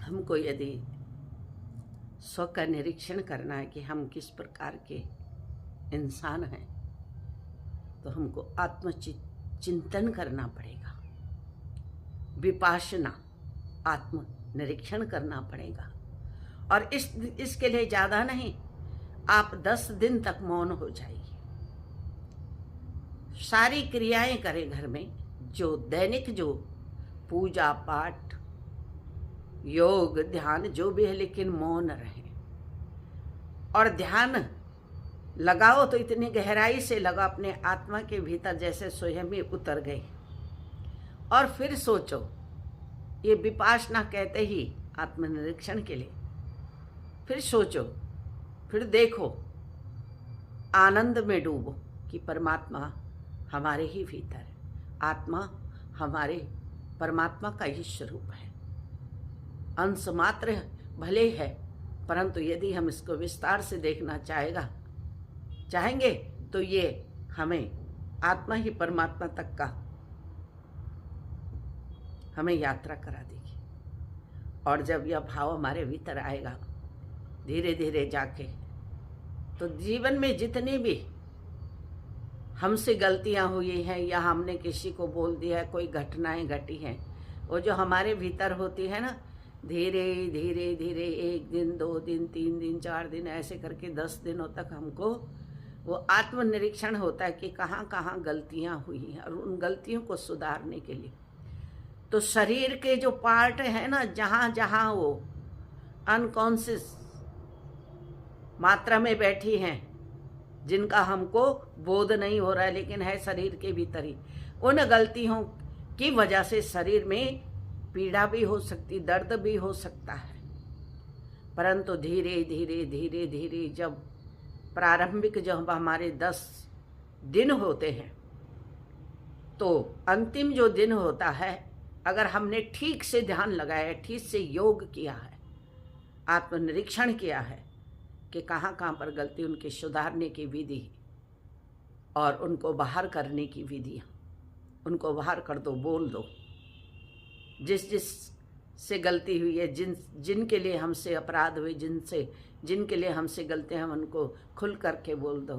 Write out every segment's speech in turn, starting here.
हमको यदि स्व का निरीक्षण करना है कि हम किस प्रकार के इंसान हैं, तो हमको आत्मचिंतन करना पड़ेगा, विपासना, आत्म निरीक्षण करना पड़ेगा। और इसके लिए ज़्यादा नहीं, आप 10 दिन तक मौन हो जाइए, सारी क्रियाएं करें घर में, जो दैनिक जो पूजा पाठ योग ध्यान जो भी है, लेकिन मौन रहे। और ध्यान लगाओ तो इतनी गहराई से लगा अपने आत्मा के भीतर, जैसे स्वयं ही उतर गए। और फिर सोचो, ये विपासना कहते ही आत्मनिरीक्षण के लिए। फिर सोचो, फिर देखो, आनंद में डूबो कि परमात्मा हमारे ही भीतर है, आत्मा हमारे परमात्मा का ही स्वरूप है, अंश मात्र भले है, परंतु यदि हम इसको विस्तार से देखना चाहेंगे तो ये हमें आत्मा ही परमात्मा तक का हमें यात्रा करा देगी। और जब यह भाव हमारे भीतर आएगा धीरे धीरे जाके, तो जीवन में जितनी भी हमसे गलतियां हुई हैं या हमने किसी को बोल दिया है, कोई घटनाएं घटी हैं, वो जो हमारे भीतर होती है ना, धीरे धीरे धीरे 1 दिन 2 दिन 3 दिन 4 दिन ऐसे करके 10 दिनों तक हमको वो आत्मनिरीक्षण होता है कि कहाँ कहाँ गलतियाँ हुई हैं, और उन गलतियों को सुधारने के लिए तो शरीर के जो पार्ट हैं ना, जहाँ जहाँ वो अनकॉन्शियस मात्रा में बैठी हैं, जिनका हमको बोध नहीं हो रहा है, लेकिन है शरीर के भीतर ही, उन गलतियों की वजह से शरीर में पीड़ा भी हो सकती, दर्द भी हो सकता है। परंतु धीरे धीरे धीरे धीरे जब प्रारंभिक जब हमारे 10 दिन होते हैं, तो अंतिम जो दिन होता है, अगर हमने ठीक से ध्यान लगाया, ठीक से योग किया है, आत्मनिरीक्षण किया है कि कहाँ कहाँ पर गलती, उनके सुधारने की विधि और उनको बाहर करने की विधियाँ, उनको बाहर कर दो, बोल दो। जिस से गलती हुई है, जिनके लिए हमसे अपराध हुए, जिनके लिए हमसे गलती हैं, हम उनको खुल करके बोल दो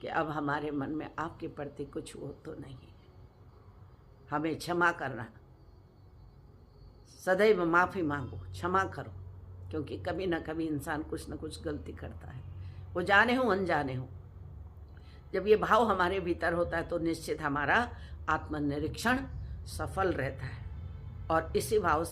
कि अब हमारे मन में आपके प्रति कुछ वो तो नहीं है, हमें क्षमा करना, सदैव माफ़ी मांगो, क्षमा करो, क्योंकि कभी ना कभी इंसान कुछ न कुछ गलती करता है, वो जाने हो अनजाने हो। जब ये भाव हमारे भीतर होता है तो निश्चित हमारा आत्मनिरीक्षण सफल रहता है। और इसी भाव